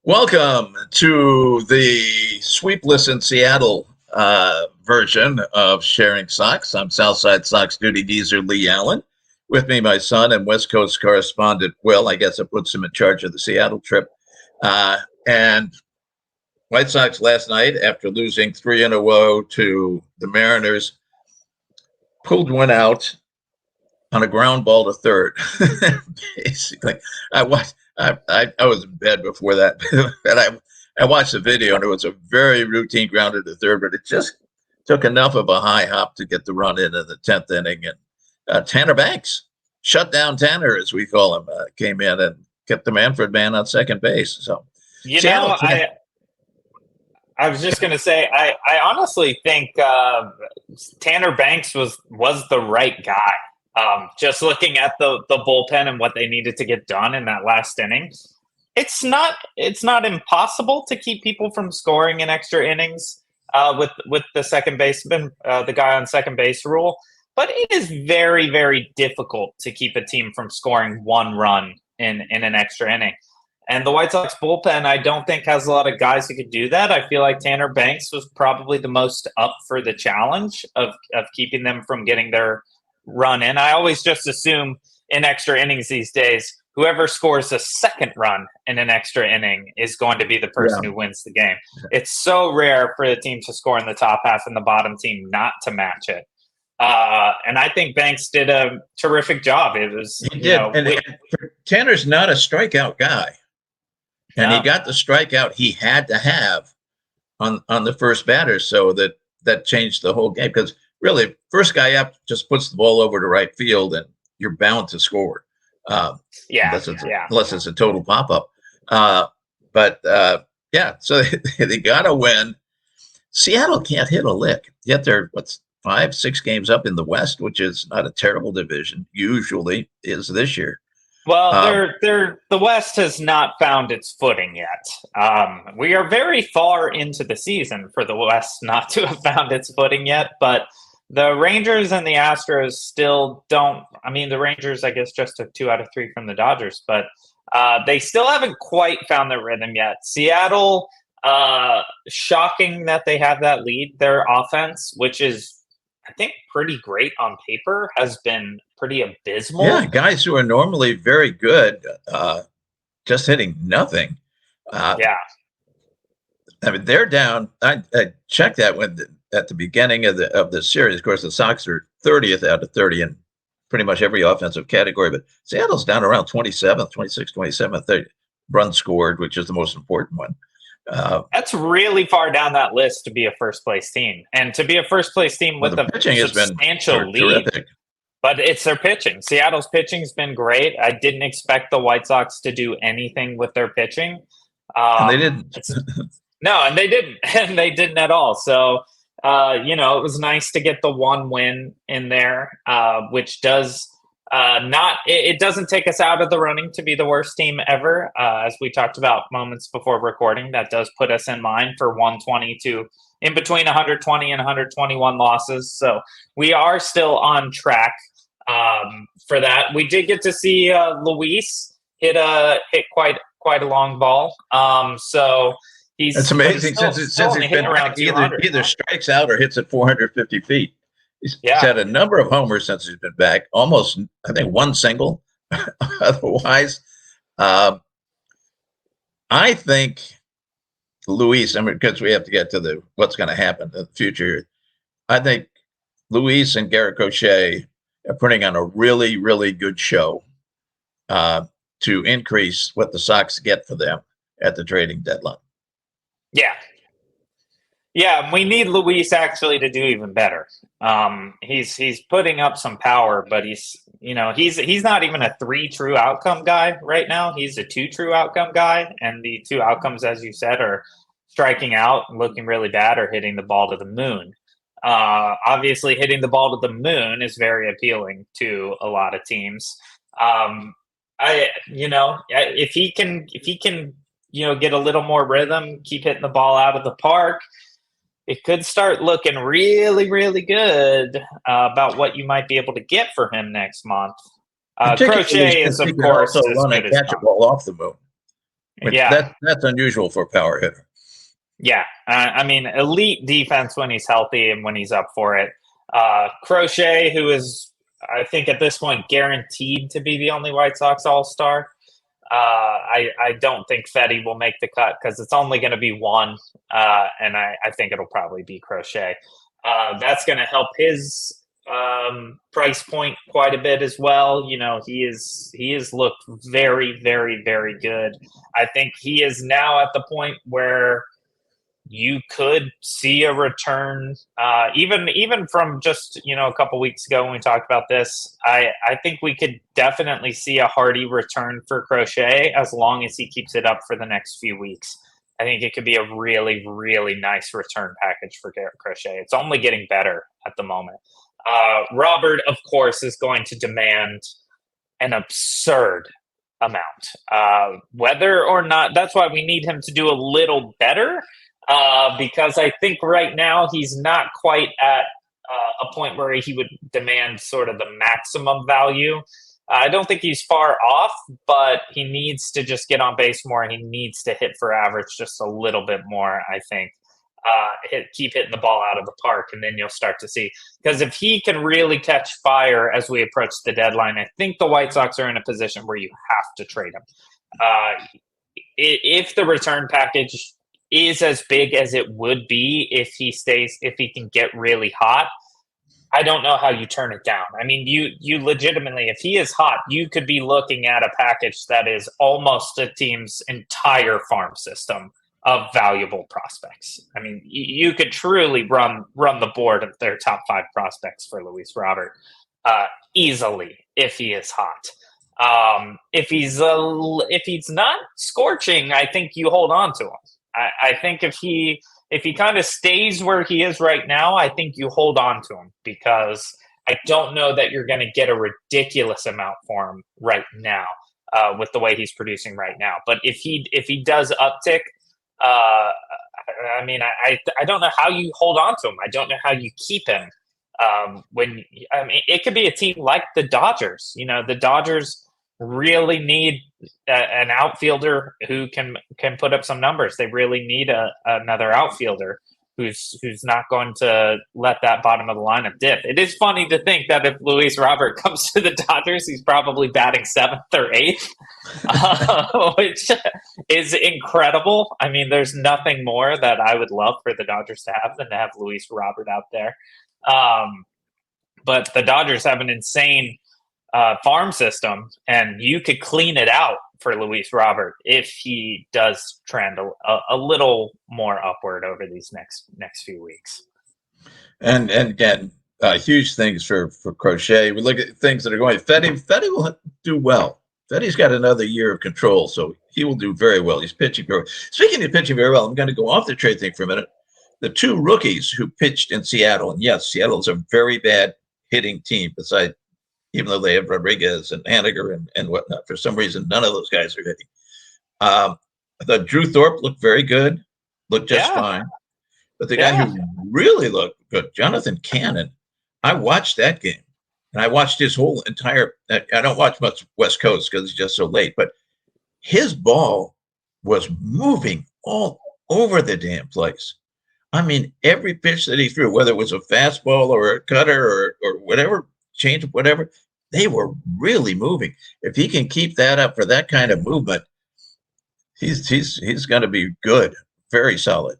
Welcome to the Sweepless in Seattle version of Sharing Sox. I'm Southside Sox duty geezer Leigh Allan. With me, my son and West Coast correspondent Will. I guess I put him in charge of the Seattle trip. And White Sox last night, after losing 3 in a row to the Mariners, pulled one out on a ground ball to third. Basically, I was in bed before that, and I watched the video, and it was a very routine grounded to third, but it just took enough of a high hop to get the run in the 10th inning. And Tanner Banks, shut down Tanner, as we call him, came in and kept the Manfred man on second base. So, I was just going to say, I honestly think Tanner Banks was the right guy. Just looking at the bullpen and what they needed to get done in that last inning, it's not impossible to keep people from scoring in extra innings with the second baseman, the guy on second base rule. But it is very, very difficult to keep a team from scoring one run in an extra inning. And the White Sox bullpen, I don't think has a lot of guys who could do that. I feel like Tanner Banks was probably the most up for the challenge of keeping them from getting their run in. I always just assume in extra innings these days, whoever scores a second run in an extra inning is going to be the person who wins the game. It's so rare for the team to score in the top half and the bottom team not to match it. And I think Banks did a terrific job. It was Tanner's not a strikeout guy. And he got the strikeout he had to have on the first batter, so that changed the whole game. Because really, first guy up just puts the ball over to right field, and you're bound to score. Unless it's a total pop-up. So they got to win. Seattle can't hit a lick. Yet they're, 5-6 games up in the West, which is not a terrible division. Usually is this year. Well, the West has not found its footing yet. We are very far into the season for the West not to have found its footing yet, but the Rangers and the Astros still don't. I mean, the Rangers, I guess, just took 2 out of 3 from the Dodgers, but they still haven't quite found their rhythm yet. Seattle, shocking that they have that lead. Their offense, which is, I think, pretty great on paper, has been pretty abysmal. Yeah, guys who are normally very good, just hitting nothing. I mean, they're down. I checked that at the beginning of the series. Of course, the Sox are 30th out of 30 in pretty much every offensive category, but Seattle's down around 27th, 26th, 27th runs scored, which is the most important one. That's really far down that list to be a first-place team. And to be a first-place team with a substantial lead. Terrific. But it's their pitching. Seattle's pitching has been great. I didn't expect the White Sox to do anything with their pitching. And they didn't. No, and they didn't. And they didn't at all. So, it was nice to get the one win in there, which does it doesn't take us out of the running to be the worst team ever. As we talked about moments before recording, that does put us in line for 120 to in between 120 and 121 losses. So we are still on track for that. We did get to see Luis hit quite a long ball. So that's amazing. Since he's been around, either strikes out or hits at 450 feet. He's had a number of homers since he's been back. Almost, I think, one single. Otherwise, I think Luis. I mean, because we have to get to what's going to happen in the future. I think Luis and Garrett Crochet are putting on a really, really good show to increase what the Sox get for them at the trading deadline. Yeah, we need Luis actually to do even better. He's putting up some power, but he's not even a 3 true outcome guy right now. He's a 2 true outcome guy, and the 2 outcomes, as you said, are striking out, looking really bad, or hitting the ball to the moon. Obviously, hitting the ball to the moon is very appealing to a lot of teams. If he can get a little more rhythm, keep hitting the ball out of the park, it could start looking really, really good about what you might be able to get for him next month. Crochet is, of course, also run and catch a ball off the moon. which Yeah. that's unusual for a power hitter. Yeah. I mean, elite defense when he's healthy and when he's up for it. Crochet, who is, I think at this point, guaranteed to be the only White Sox All-Star. I don't think Fetty will make the cut because it's only going to be one, and I think it'll probably be Crochet. That's going to help his price point quite a bit as well. You know, he has looked very, very, very good. I think he is now at the point where you could see a return, even from just, a couple weeks ago when we talked about this. I think we could definitely see a hearty return for Crochet as long as he keeps it up for the next few weeks. I think it could be a really, really nice return package for Garrett Crochet. It's only getting better at the moment. Robert, of course, is going to demand an absurd amount. Whether or not, that's why we need him to do a little better. Because I think right now he's not quite at a point where he would demand sort of the maximum value. I don't think he's far off, but he needs to just get on base more, and he needs to hit for average just a little bit more, I think. Keep hitting the ball out of the park, and then you'll start to see. Because if he can really catch fire as we approach the deadline, I think the White Sox are in a position where you have to trade him. If the return package is as big as it would be if he can get really hot, I don't know how you turn it down. I mean, you legitimately, if he is hot, you could be looking at a package that is almost a team's entire farm system of valuable prospects. I mean, you could truly run the board of their top 5 prospects for Luis Robert easily if he is hot. If he's not scorching, I think you hold on to him. I think if he kind of stays where he is right now, I think you hold on to him, because I don't know that you're going to get a ridiculous amount for him right now with the way he's producing right now. But if he does uptick, I mean, I don't know how you hold on to him. I don't know how you keep him. It could be a team like the Dodgers. The Dodgers really need an outfielder who can put up some numbers. They really need another outfielder who's not going to let that bottom of the lineup dip. It is funny to think that if Luis Robert comes to the Dodgers, he's probably batting 7th or 8th, which is incredible. I mean, there's nothing more that I would love for the Dodgers to have than to have Luis Robert out there. But the Dodgers have an insane farm system, and you could clean it out for Luis Robert if he does trend a little more upward over these next few weeks. And again, huge things for Crochet. We look at things that are going. Fetty will do well. Fetty's got another year of control, so he will do very well. He's pitching very well. Speaking of pitching very well, I'm going to go off the trade thing for a minute. The 2 rookies who pitched in Seattle, and yes, Seattle's a very bad hitting team, besides, even though they have Rodriguez and Haniger and whatnot. For some reason, none of those guys are hitting. I thought Drew Thorpe looked very good, looked just fine. But the guy who really looked good, Jonathan Cannon, I watched that game. And I watched his whole entire – I don't watch much West Coast because it's just so late. But his ball was moving all over the damn place. I mean, every pitch that he threw, whether it was a fastball or a cutter or whatever, change of whatever, they were really moving. If he can keep that up for that kind of movement, he's going to be good, very solid.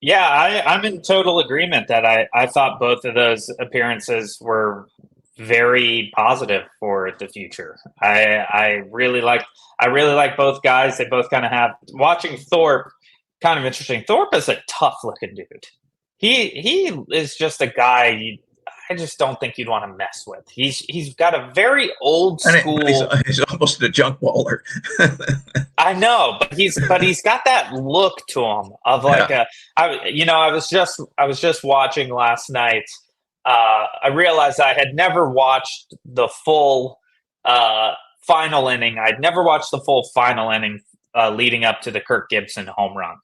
Yeah, I'm in total agreement that I thought both of those appearances were very positive for the future. I really like both guys. They both kind of have, watching Thorpe, kind of interesting. Thorpe is a tough looking dude. He is just a guy I just don't think you'd want to mess with. He's got a very old school. He's almost a junk baller. I know, but he's got that look to him of like I was just watching last night. I realized I had never watched the full final inning. I'd never watched the full final inning leading up to the Kirk Gibson home run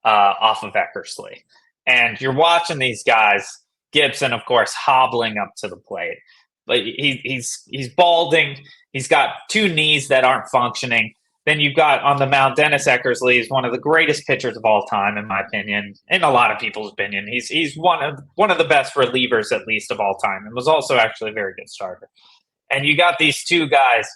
off of Eckersley. And you're watching these guys. Gibson, of course, hobbling up to the plate, but he's balding. He's got 2 knees that aren't functioning. Then you've got on the mound Dennis Eckersley is one of the greatest pitchers of all time, in my opinion, in a lot of people's opinion. He's one of the best relievers, at least, of all time, and was also actually a very good starter. And you got these two guys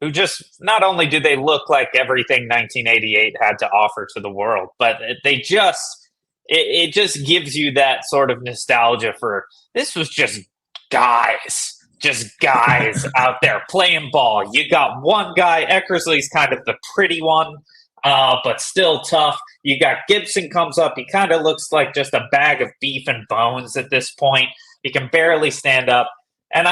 who just not only do they look like everything 1988 had to offer to the world, but they just it just gives you that sort of nostalgia for this was just guys out there playing ball. You got one guy, Eckersley's kind of the pretty one, but still tough. You got Gibson comes up. He kind of looks like just a bag of beef and bones at this point. He can barely stand up. And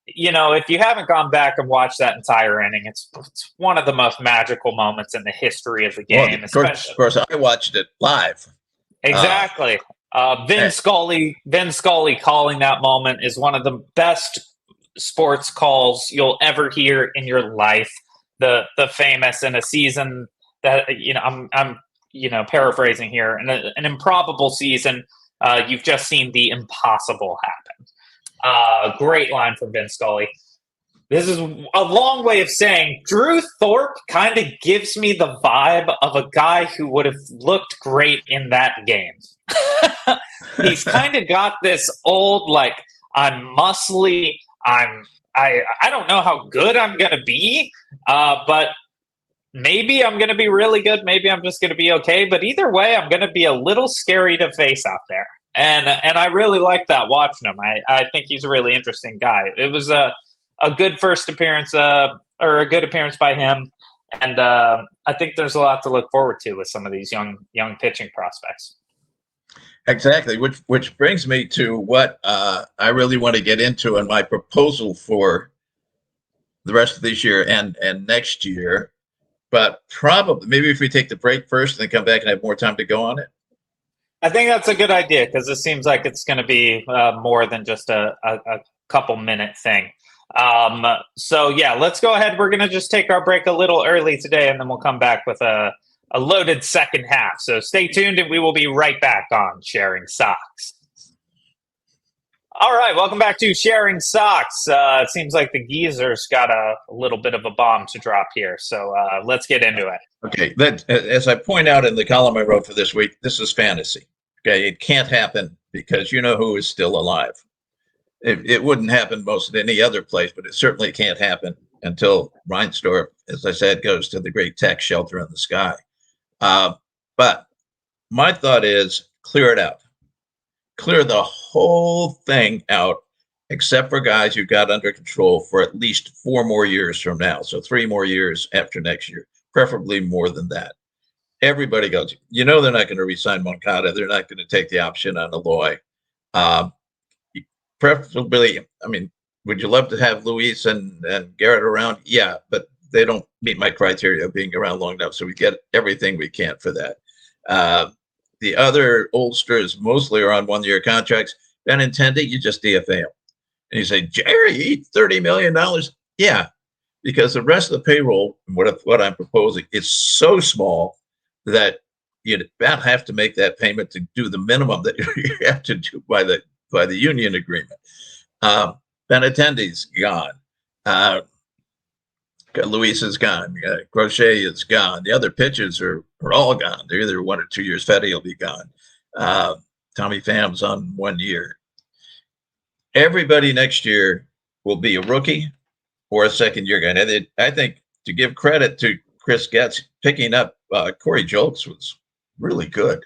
if you haven't gone back and watched that entire inning, it's one of the most magical moments in the history of the game. Well, of course, I watched it live. Exactly. Vin Scully calling that moment is one of the best sports calls you'll ever hear in your life. The famous in a season that I'm paraphrasing here, an improbable season. You've just seen the impossible happen. Great line from Vin Scully. This is a long way of saying Drew Thorpe kind of gives me the vibe of a guy who would have looked great in that game. He's kind of got this old, like, I'm muscly, I don't know how good I'm going to be, but maybe I'm going to be really good. Maybe I'm just going to be okay. But either way, I'm going to be a little scary to face out there. And I really like that watching him. I think he's a really interesting guy. It was a good first appearance, or a good appearance by him. And I think there's a lot to look forward to with some of these young pitching prospects. Exactly, which brings me to what I really want to get into in my proposal for the rest of this year and next year. But probably, maybe if we take the break first and then come back and have more time to go on it. I think that's a good idea because it seems like it's going to be more than just a couple minute thing. So yeah, let's go ahead. We're going to just take our break a little early today, and then we'll come back with a loaded second half. So stay tuned, and we will be right back on Sharing Socks. All right, welcome back to Sharing Socks. It seems like the geezer's got a little bit of a bomb to drop here, so let's get into it. Okay, as I point out in the column I wrote for this week, this is fantasy. Okay, it can't happen because you know who is still alive. It wouldn't happen most of any other place, but it certainly can't happen until Reinsdorf, as I said, goes to the great tax shelter in the sky. But my thought is clear it out. Clear the whole thing out, except for guys you got under control for at least 4 more years from now. So 3 more years after next year, preferably more than that. Everybody goes, they're not going to re-sign Moncada. They're not going to take the option on Eloy. Preferably, would you love to have Luis and Garrett around? Yeah, but they don't meet my criteria of being around long enough. So we get everything we can for that. The other oldsters mostly are on 1-year contracts. Benintendi, you just DFA them. And you say, Jerry, $30 million. Yeah, because the rest of the payroll, what I'm proposing, is so small that you'd about have to make that payment to do the minimum that you have to do by the union agreement. Benintendi's gone. Luis is gone. Crochet is gone. The other pitchers are all gone. They're either 1 or 2 years. Fetty will be gone. Tommy Pham's on 1 year. Everybody next year will be a rookie or a second-year guy. And I think to give credit to Chris Getz, picking up Corey Jolks was really good.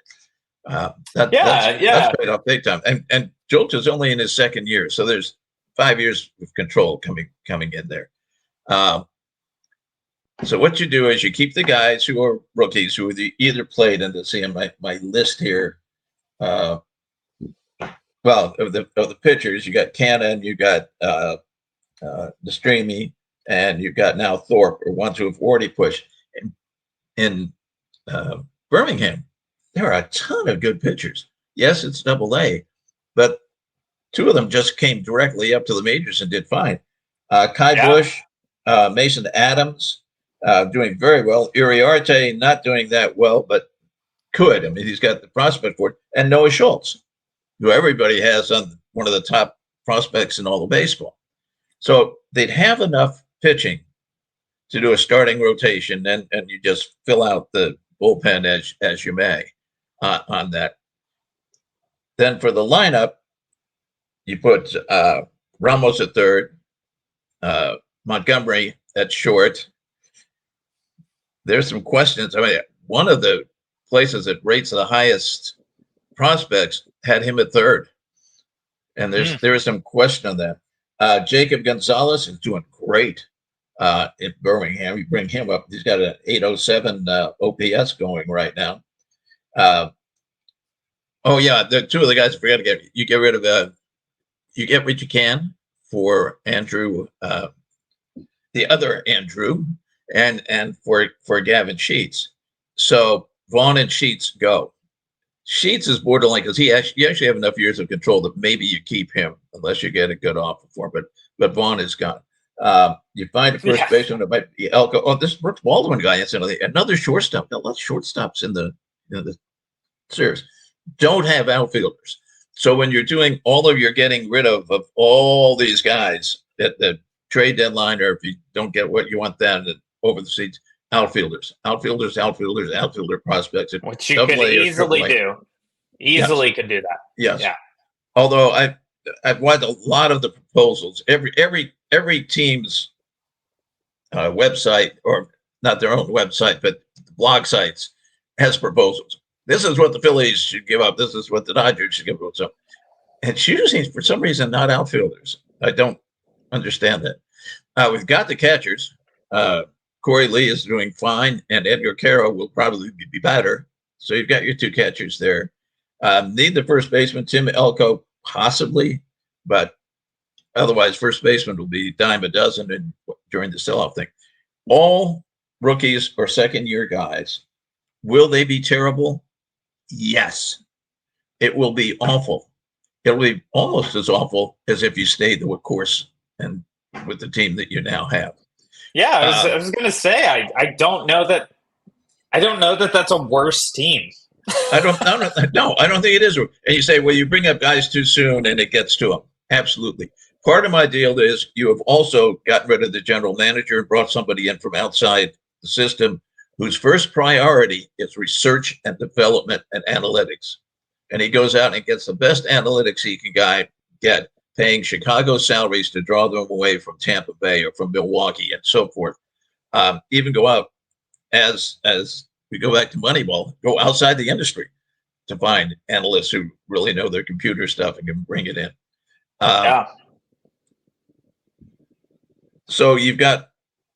That's paid off big time. And Jolks is only in his second year, so there's 5 years of control coming in there. So what you do is you keep the guys who are rookies who either played, and to see in my list here, of the pitchers, you got Cannon, you got Destremi, and you got now Thorpe, or ones who have already pushed. In Birmingham, there are a ton of good pitchers. Yes, it's Double-A, but 2 of them just came directly up to the majors and did fine. Bush, Mason Adams, doing very well. Uriarte not doing that well, but could. He's got the prospect for it. And Noah Schultz, who everybody has on one of the top prospects in all of baseball. So they'd have enough pitching to do a starting rotation, and you just fill out the bullpen as you may on that. Then for the lineup, you put Ramos at third, Montgomery at short. There's some questions. I mean, one of the places that rates the highest prospects had him at third, and there is some question on that. Jacob Gonzalez is doing great in Birmingham. You bring him up; he's got an 807 OPS going right now. Oh yeah, the two of the guys I forgot to get. You get rid of you get what you can for Andrew, the other Andrew, and for Gavin Sheets. So Vaughn and Sheets go. Sheets is borderline because you actually have enough years of control that maybe you keep him unless you get a good offer for him. But Vaughn is gone. You find a first baseman that might be Elko. Oh, this Brooks Baldwin guy, incidentally, another shortstop. Got a lot of shortstops in the series. Don't have outfielders. So when you're doing all of your getting rid of all these guys at the trade deadline, or if you don't get what you want, then over the seats, outfielder prospects. Which you could easily do. Easily could do that. Yes. Yeah. Although I've watched a lot of the proposals. Every team's website, or not their own website, but blog sites, has proposals. This is what the Phillies should give up. This is what the Dodgers should give up. So, and choosing for some reason not outfielders. I don't understand that. We've got the catchers. Corey Lee is doing fine, and Edgar Caro will probably be better. So you've got your two catchers there. Need the first baseman, Tim Elko, possibly, but otherwise, first baseman will be dime a dozen during the sell-off thing. All rookies or second-year guys. Will they be terrible? Yes. It will be awful. It will be almost as awful as if you stayed the course and with the team that you now have. Yeah, I was going to say I don't know that that's a worse team. I don't think it is. And you say, well, you bring up guys too soon and it gets to them. Absolutely. Part of my deal is you have also gotten rid of the general manager and brought somebody in from outside the system whose first priority is research and development and analytics. And he goes out and gets the best analytics he can get, paying Chicago salaries to draw them away from Tampa Bay or from Milwaukee and so forth. Even go out, as we go back to Moneyball, go outside the industry to find analysts who really know their computer stuff and can bring it in. So you've got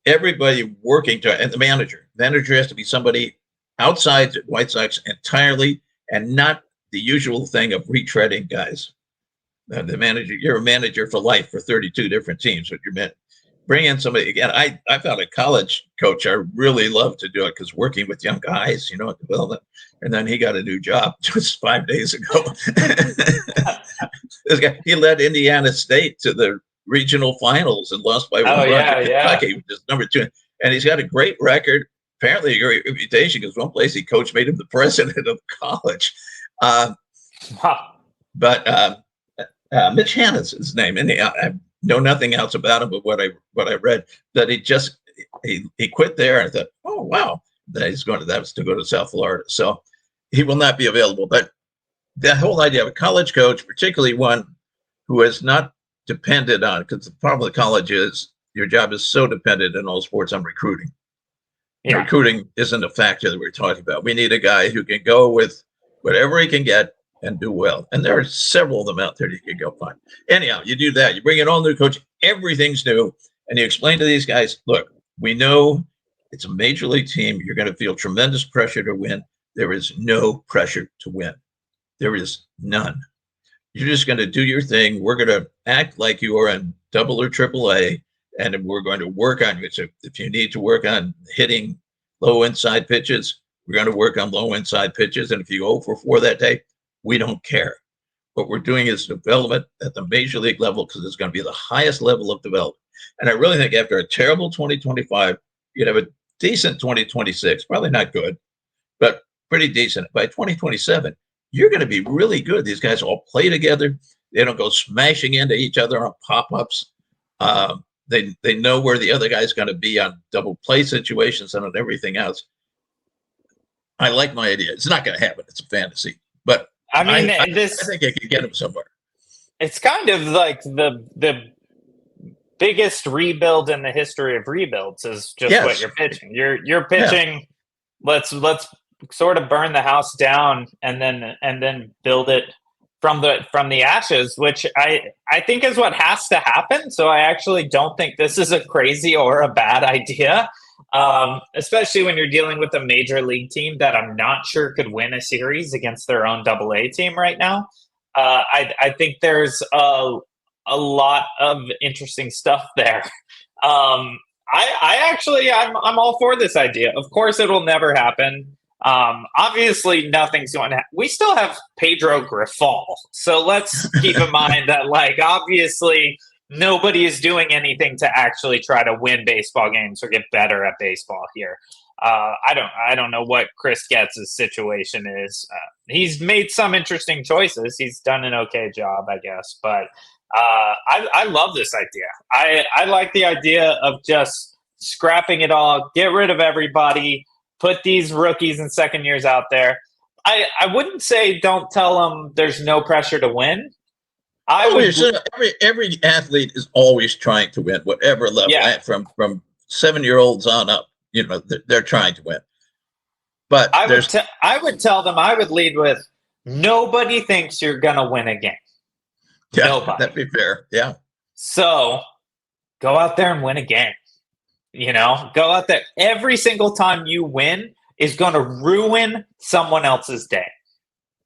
everybody working and the manager. Manager has to be somebody outside the White Sox entirely, and not the usual thing of retreading guys. The manager, you're a manager for life for 32 different teams. What you meant, bring in somebody again. I found a college coach. I really love to do it because working with young guys, development. And then he got a new job just 5 days ago. This guy, he led Indiana State to the regional finals and lost by one run to Kentucky, which is number 2. And he's got a great record. Apparently, a great reputation because one place he coached made him the president of college. But Mitch Hanna's his name, and I know nothing else about him but what I read. That he quit there, and I thought, oh wow, that was to go to South Florida, so he will not be available. But the whole idea of a college coach, particularly one who is not dependent on, because the problem with college is your job is so dependent in all sports on recruiting. Yeah. Recruiting isn't a factor that we're talking about. We need a guy who can go with whatever he can get and do well. And there are several of them out there that you can go find. Anyhow, you do that. You bring in all new coach. Everything's new. And you explain to these guys, look, we know it's a major league team. You're going to feel tremendous pressure to win. There is no pressure to win. There is none. You're just going to do your thing. We're going to act like you are in double or triple A, and we're going to work on you. So if you need to work on hitting low inside pitches, we're going to work on low inside pitches. And if you go for 4 that day, we don't care. What we're doing is development at the major league level because it's going to be the highest level of development. And I really think after a terrible 2025, you'd have a decent 2026, probably not good, but pretty decent. By 2027, you're going to be really good. These guys all play together. They don't go smashing into each other on pop-ups. They know where the other guy's going to be on double play situations and on everything else. I like my idea. It's not going to happen. It's a fantasy, but I mean, I think I could get him somewhere. it's kind of like the biggest rebuild in the history of rebuilds is just what you're pitching. You're pitching. Yeah. Let's sort of burn the house down and then build it from the ashes, which I think is what has to happen. So I actually don't think this is a crazy or a bad idea, especially when you're dealing with a major league team that I'm not sure could win a series against their own AA team right now. I think there's a lot of interesting stuff there. I'm all for this idea. Of course, it'll never happen. Obviously, nothing's going to happen. We still have Pedro Grifol, so let's keep in mind that, like, obviously, nobody is doing anything to actually try to win baseball games or get better at baseball here. I don't know what Chris Getz's situation is. He's made some interesting choices. He's done an okay job, I guess, but I love this idea. I like the idea of just scrapping it all, get rid of everybody, put these rookies and second years out there. I wouldn't say don't tell them there's no pressure to win. Every athlete is always trying to win, whatever level. Yeah. From 7-year-olds on up, they're trying to win. But I would tell them, I would lead with, nobody thinks you're going to win a game. Yeah, nobody. That'd be fair. Yeah. So go out there and win a game. Go out there. Every single time you win is going to ruin someone else's day.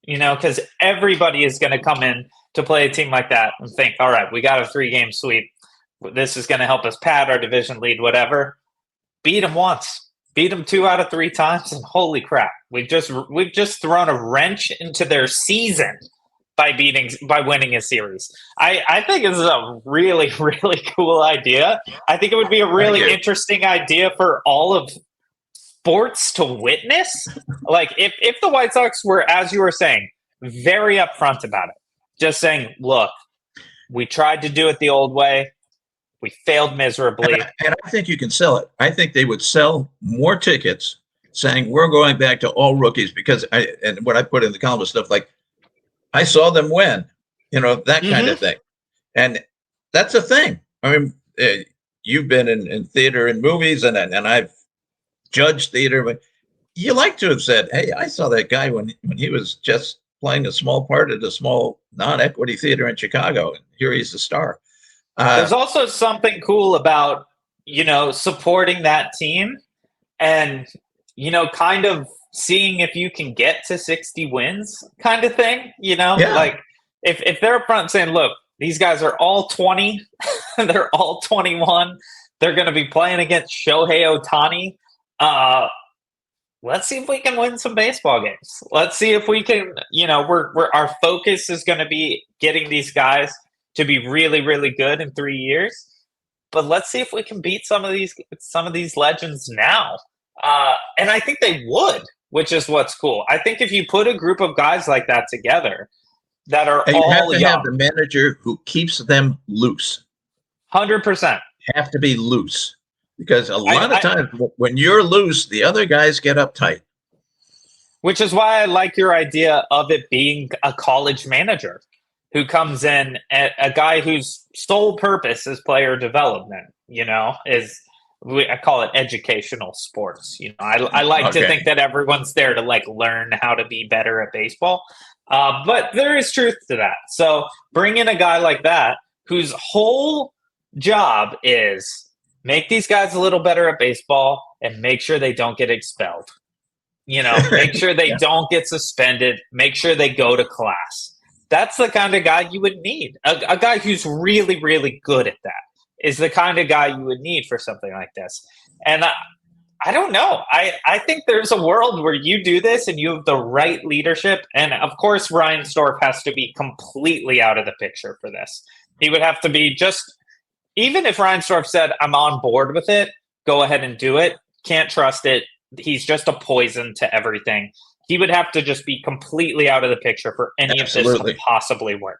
Because everybody is going to come in to play a team like that and think, all right, we got a 3-game sweep. This is going to help us pad our division lead, whatever. Beat them once. Beat them 2 out of 3 times, and holy crap, we've just thrown a wrench into their season by winning a series. I think this is a really, really cool idea. I think it would be a really interesting idea for all of sports to witness. Like if the White Sox were, as you were saying, very upfront about it, just saying, look, we tried to do it the old way. We failed miserably. And I think you can sell it. I think they would sell more tickets saying we're going back to all rookies, because and what I put in the column is stuff like, I saw them win, that kind of thing. And that's a thing. I mean, you've been in theater and movies, and I've judged theater, but you like to have said, hey, I saw that guy when he was just playing a small part at a small non-equity theater in Chicago, and here he's a star. There's also something cool about, supporting that team and, kind of seeing if you can get to 60 wins kind of thing, like if they're up front saying, look, these guys are all 20, they're all 21, they're going to be playing against Shohei Ohtani. Let's see if we can win some baseball games. Let's see if we can, our focus is going to be getting these guys to be really, really good in 3 years. But let's see if we can beat some of these legends now. And I think they would, which is what's cool. I think if you put a group of guys like that together that are all young. You have to have the manager who keeps them loose. 100%. Have to be loose. Because a lot of times when you're loose, the other guys get uptight. Which is why I like your idea of it being a college manager who comes in, a guy whose sole purpose is player development, I call it educational sports. I like to think that everyone's there to learn how to be better at baseball. But there is truth to that. So bring in a guy like that whose whole job is make these guys a little better at baseball and make sure they don't get expelled. Make sure they don't get suspended. Make sure they go to class. That's the kind of guy you would need. A guy who's really, really good at that is the kind of guy you would need for something like this. And I don't know. I think there's a world where you do this and you have the right leadership. And of course, Ryan Storff has to be completely out of the picture for this. He would have to be even if Ryan Storff said, I'm on board with it, go ahead and do it. Can't trust it. He's just a poison to everything. He would have to just be completely out of the picture for any of this to possibly work.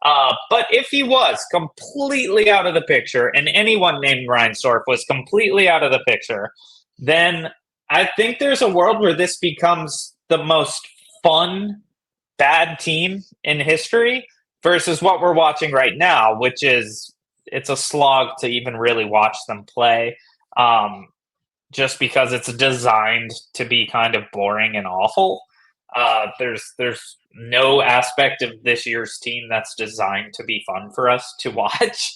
But if he was completely out of the picture and anyone named Reinsdorf was completely out of the picture, then I think there's a world where this becomes the most fun bad team in history versus what we're watching right now, which is it's a slog to even really watch them play, just because it's designed to be kind of boring and awful. There's no aspect of this year's team that's designed to be fun for us to watch,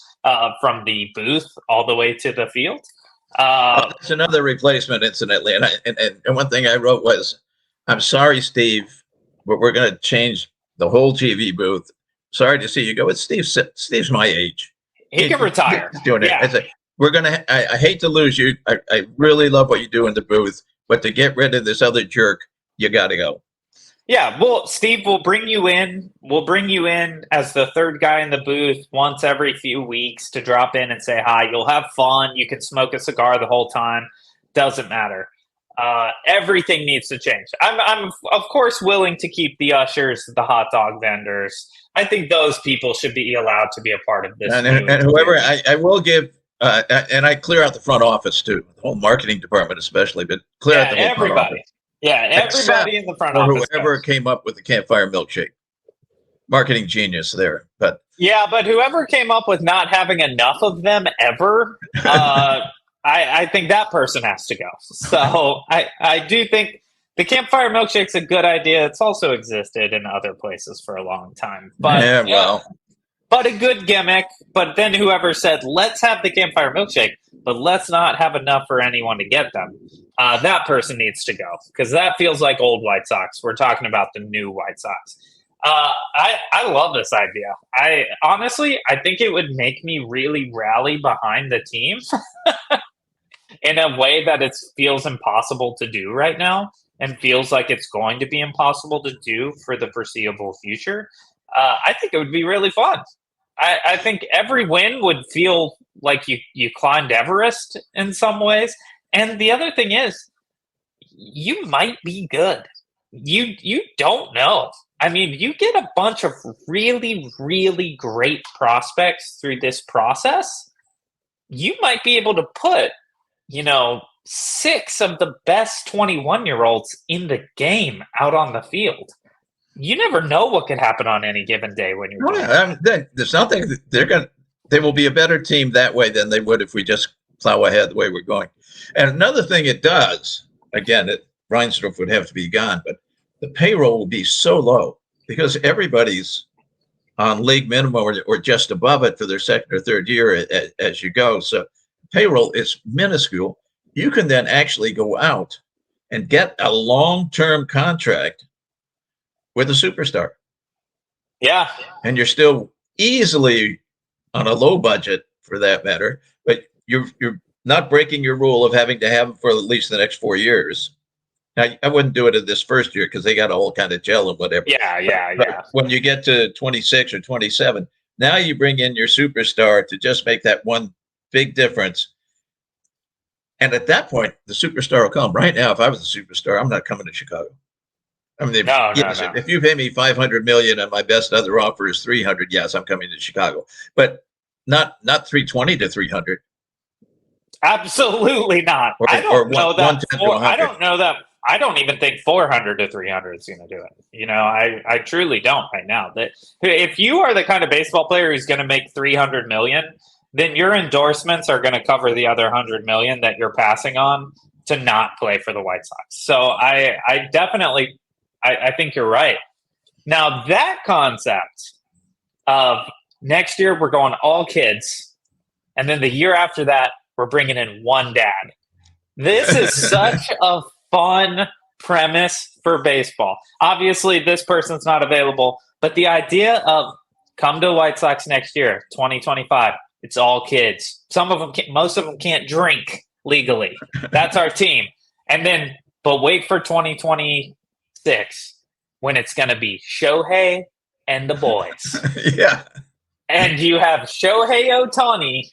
from the booth all the way to the field. That's another replacement, incidentally. And one thing I wrote was, I'm sorry, Steve, but we're going to change the whole TV booth. Sorry to see you go. It's Steve. Steve's my age. He can retire. He's doing it. Yeah. I said, I hate to lose you. I really love what you do in the booth, but to get rid of this other jerk, you got to go. Yeah, well, Steve, we'll bring you in. We'll bring you in as the third guy in the booth once every few weeks to drop in and say hi. You'll have fun. You can smoke a cigar the whole time. Doesn't matter. Everything needs to change. I'm of course willing to keep the ushers, the hot dog vendors. I think those people should be allowed to be a part of this. And whoever I will give, and I clear out the front office too, the whole marketing department especially, but clear out the whole everybody. front office. Yeah, everybody in the front office. Whoever came up with the campfire milkshake, marketing genius there. But whoever came up with not having enough of them ever, I think that person has to go. So I do think the campfire milkshake's a good idea. It's also existed in other places for a long time. But but a good gimmick. But then whoever said, let's have the campfire milkshake, but let's not have enough for anyone to get them. That person needs to go because that feels like old White Sox. We're talking about the new White Sox. I love this idea. I think it would make me really rally behind the team in a way that it feels impossible to do right now and feels like it's going to be impossible to do for the foreseeable future. I think it would be really fun. I think every win would feel like you climbed Everest in some ways. And the other thing is, you might be good. You don't know. I mean, you get a bunch of really, really great prospects through this process. You might be able to put, 6 of the best 21-year-olds in the game out on the field. You never know what could happen on any given day when you're there's nothing they will be a better team that way than they would if we just plow ahead the way we're going. And another thing it does, again, Reinsdorf would have to be gone, but the payroll will be so low because everybody's on league minimum or just above it for their second or third year as you go. So payroll is minuscule. You can then actually go out and get a long-term contract with a superstar. Yeah. And you're still easily on a low budget for that matter, but you're not breaking your rule of having to have them for at least the next 4 years. Now, I wouldn't do it in this first year because they got a whole kind of gel and whatever. Yeah. When you get to 26 or 27, now you bring in your superstar to just make that one big difference. And at that point, the superstar will come. Right now, if I was a superstar, I'm not coming to Chicago. I mean, no. If you pay me $500 million and my best other offer is $300, yes, I'm coming to Chicago, but not $320 to $300. Absolutely not. I don't know that. I don't even think $400 to $300 is going to do it. I truly don't right now. That if you are the kind of baseball player who's going to make $300 million, then your endorsements are going to cover the other $100 million that you're passing on to not play for the White Sox. So I definitely. I think you're right. Now, that concept of next year we're going all kids, and then the year after that we're bringing in one dad. This is such a fun premise for baseball. Obviously, this person's not available, but the idea of come to White Sox next year, 2025, it's all kids. Most of them can't drink legally. That's our team. And then, but wait for 2026 when it's going to be Shohei and the boys. Yeah. And you have Shohei Ohtani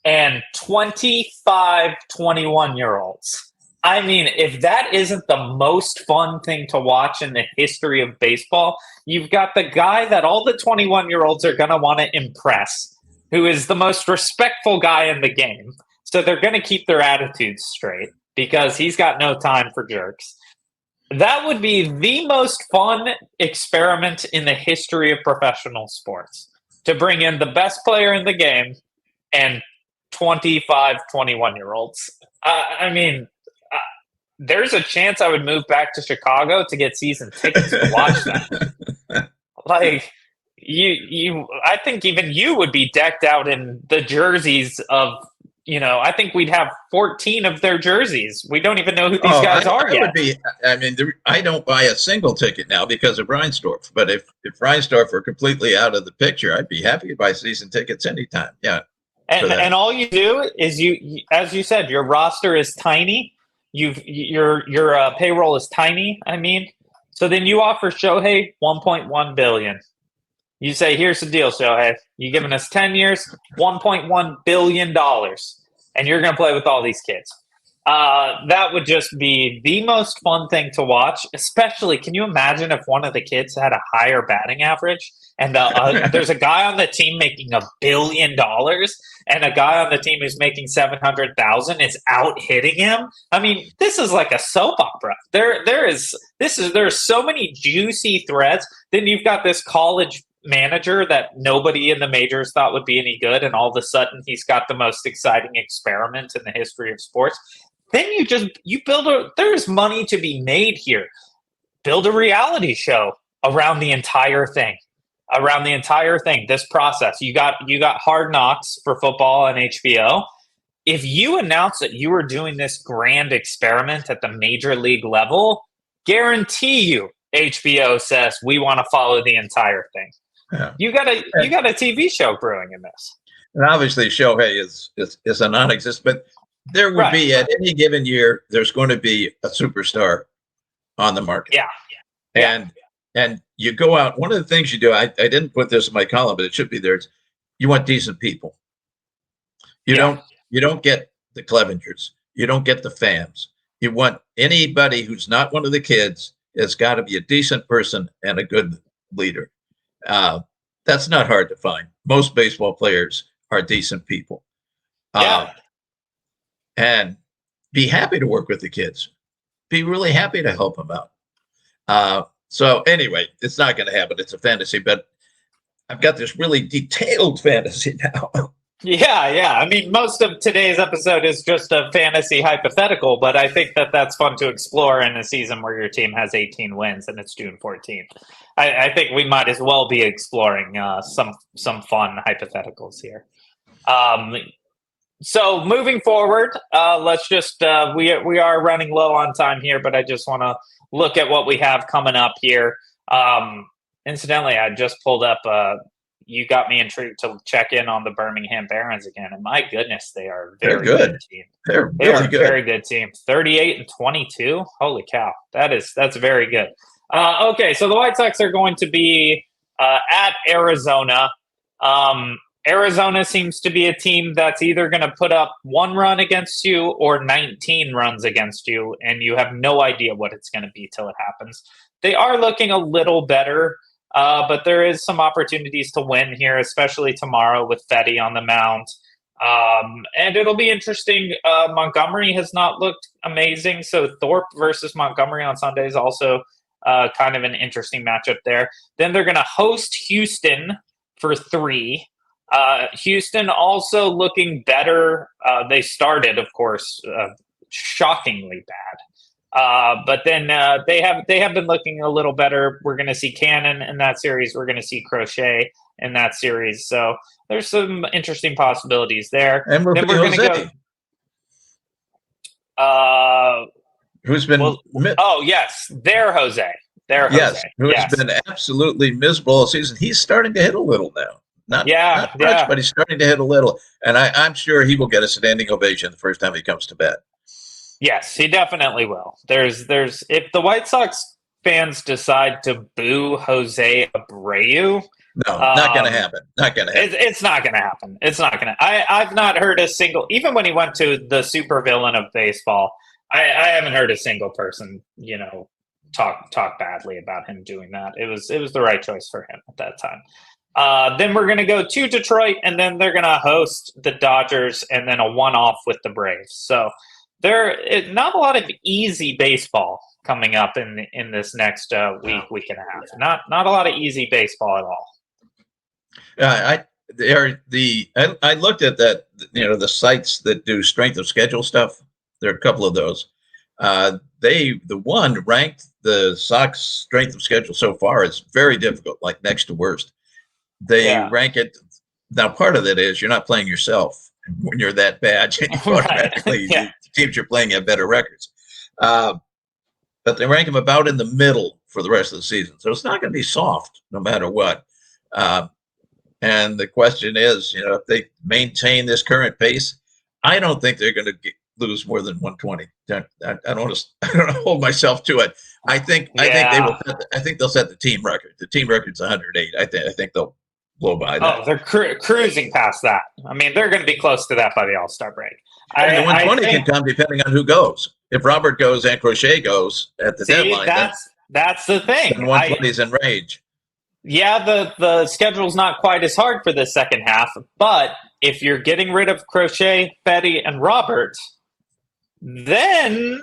and 25 21-year-olds. I mean, if that isn't the most fun thing to watch in the history of baseball, you've got the guy that all the 21-year-olds are going to want to impress, who is the most respectful guy in the game. So they're going to keep their attitudes straight because he's got no time for jerks. That would be the most fun experiment in the history of professional sports, to bring in the best player in the game and 25, 21-year-olds. I mean, there's a chance I would move back to Chicago to get season tickets to watch that. Like, I think even you would be decked out in the jerseys of, I think we'd have 14 of their jerseys. We don't even know who these guys are yet. I don't buy a single ticket now because of Reinsdorf. But if Reinsdorf were completely out of the picture, I'd be happy to buy season tickets anytime. Yeah. And all you do is as you said, your roster is tiny. Your payroll is tiny. I mean, so then you offer Shohei $1.1 billion. You say, here's the deal, Shohei. You're giving us 10 years, $1.1 billion, and you're going to play with all these kids. That would just be the most fun thing to watch, especially, can you imagine if one of the kids had a higher batting average and there's a guy on the team making $1 billion and a guy on the team who's making 700,000 is out hitting him? I mean, this is like a soap opera. There's so many juicy threads. Then you've got this college manager that nobody in the majors thought would be any good, and all of a sudden he's got the most exciting experiment in the history of sports. Then you build there's money to be made here. Build a reality show around the entire thing. This process. You got Hard Knocks for football on HBO. If you announce that you are doing this grand experiment at the major league level, guarantee you HBO says we want to follow the entire thing. Yeah. You got a TV show brewing in this. And obviously Shohei is a non-existent, but there would be at any given year, there's going to be a superstar on the market. Yeah. And you go out, one of the things you do, I didn't put this in my column, but it should be there. You want decent people. You don't get the Clevengers. You don't get the fans. You want anybody who's not one of the kids has got to be a decent person and a good leader. That's not hard to find. Most baseball players are decent people. And be happy to work with the kids. Be really happy to help them out. So anyway, it's not going to happen. It's a fantasy, but I've got this really detailed fantasy now. Yeah. I mean, most of today's episode is just a fantasy hypothetical, but I think that's fun to explore in a season where your team has 18 wins and it's June 14th. I think we might as well be exploring some fun hypotheticals here. So moving forward, let's just we are running low on time here, but I just want to look at what we have coming up here. Incidentally, I just pulled up. You got me intrigued to check in on the Birmingham Barons again, and my goodness, they are a very good team. They're really good. Very good team. 38-22. Holy cow, that's very good. Okay, so the White Sox are going to be at Arizona. Arizona seems to be a team that's either going to put up 1 run against you or 19 runs against you, and you have no idea what it's going to be till it happens. They are looking a little better, but there is some opportunities to win here, especially tomorrow with Fetty on the mound. And it'll be interesting. Montgomery has not looked amazing, so Thorpe versus Montgomery on Sunday is also kind of an interesting matchup there. Then they're going to host Houston for 3. Houston also looking better. They started, of course, shockingly bad. But then they have been looking a little better. We're going to see Cannon in that series. We're going to see Crochet in that series. So there's some interesting possibilities there. And we're going to go. Who's been? Yes, they're Jose. Who's been absolutely miserable all season. He's starting to hit a little now. Not much, but he's starting to hit a little. And I'm sure he will get a standing ovation the first time he comes to bat. Yes, he definitely will. There's if the White Sox fans decide to boo Jose Abreu, not going to happen. Not going to happen. It's not going to happen. It's not going to. I've not heard a single. Even when he went to the supervillain of baseball, I haven't heard a single person, talk badly about him doing that. It was the right choice for him at that time. Then we're going to go to Detroit, and then they're going to host the Dodgers, and then a one-off with the Braves. So not a lot of easy baseball coming up in this next week and a half. Not a lot of easy baseball at all. I looked at that, the sites that do strength of schedule stuff. There are a couple of those. The one ranked the Sox strength of schedule so far is very difficult, like next to worst. They rank it. Now, part of it is you're not playing yourself when you're that bad. Automatically, the teams you're playing have better records. But they rank them about in the middle for the rest of the season. So it's not going to be soft no matter what. And the question is, if they maintain this current pace, I don't think they're going to lose more than 120. I don't want to hold myself to it. I think they will. I think they'll set the team record. The team record's 108. I think they'll blow by that. Oh, they're cruising past that. I mean, they're going to be close to that by the All-Star break. And the 120 can come depending on who goes. If Robert goes and Crochet goes at the deadline, that's the thing. 120's in range. Yeah, the schedule's not quite as hard for the second half, but if you're getting rid of Crochet, Betty, and Robert, then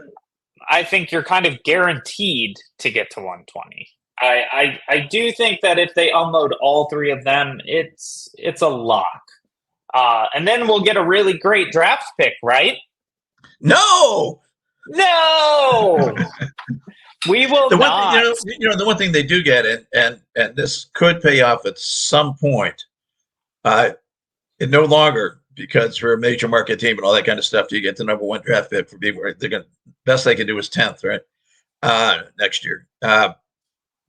I think you're kind of guaranteed to get to 120. I do think that if they unload all three of them, it's a lock. And then we'll get a really great draft pick, right? No! We will not. The one thing they do get, and this could pay off at some point, it no longer, because for a major market team and all that kind of stuff, you get the number one draft pick for being where best they can do is 10th, right? Next year.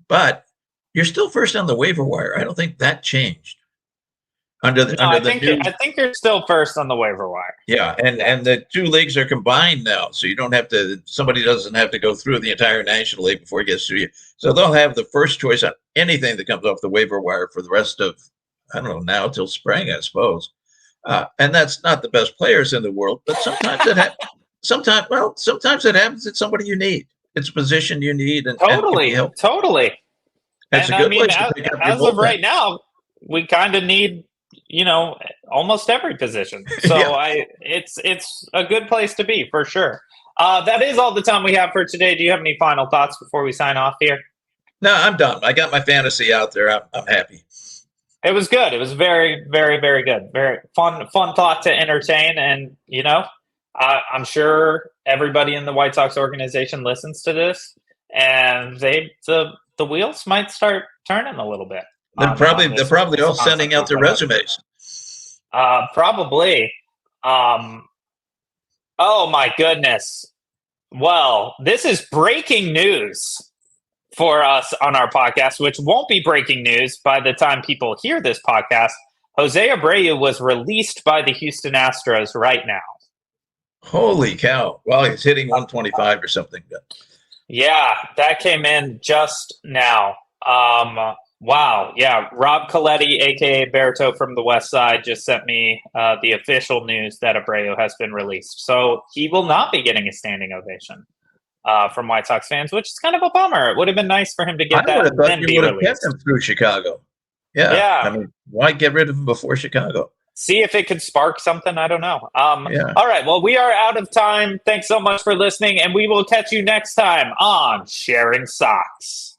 But you're still first on the waiver wire. I don't think that changed. I think you're still first on the waiver wire. Yeah, and the two leagues are combined now, so you don't have to. Somebody doesn't have to go through the entire National League before it gets to you. So they'll have the first choice on anything that comes off the waiver wire for the rest of, I don't know, now till spring, I suppose. And that's not the best players in the world, but sometimes sometimes it happens. It's somebody you need. It's a position you need, and totally. That's a good place to pick up your as of right now, we kind of need, almost every position. So it's a good place to be for sure. That is all the time we have for today. Do you have any final thoughts before we sign off here? No, I'm done. I got my fantasy out there. I'm happy. It was good. It was very, very, very good. Very fun thought to entertain. And, I'm sure everybody in the White Sox organization listens to this, and the wheels might start turning a little bit. They're probably all sending out their resumes. Probably. Oh my goodness. Well, this is breaking news for us on our podcast, which won't be breaking news by the time people hear this podcast. Jose Abreu was released by the Houston Astros right now. Holy cow. Well, he's hitting 125 or something. Yeah, that came in just now. Wow. Yeah. Rob Coletti, a.k.a. Berto from the West Side, just sent me the official news that Abreu has been released. So he will not be getting a standing ovation from White Sox fans, which is kind of a bummer. It would have been nice for him to get that and then be released. I would have kept him through Chicago. Yeah. I mean, why get rid of him before Chicago? See if it could spark something. I don't know. All right. Well, we are out of time. Thanks so much for listening, and we will catch you next time on Sharing Sox.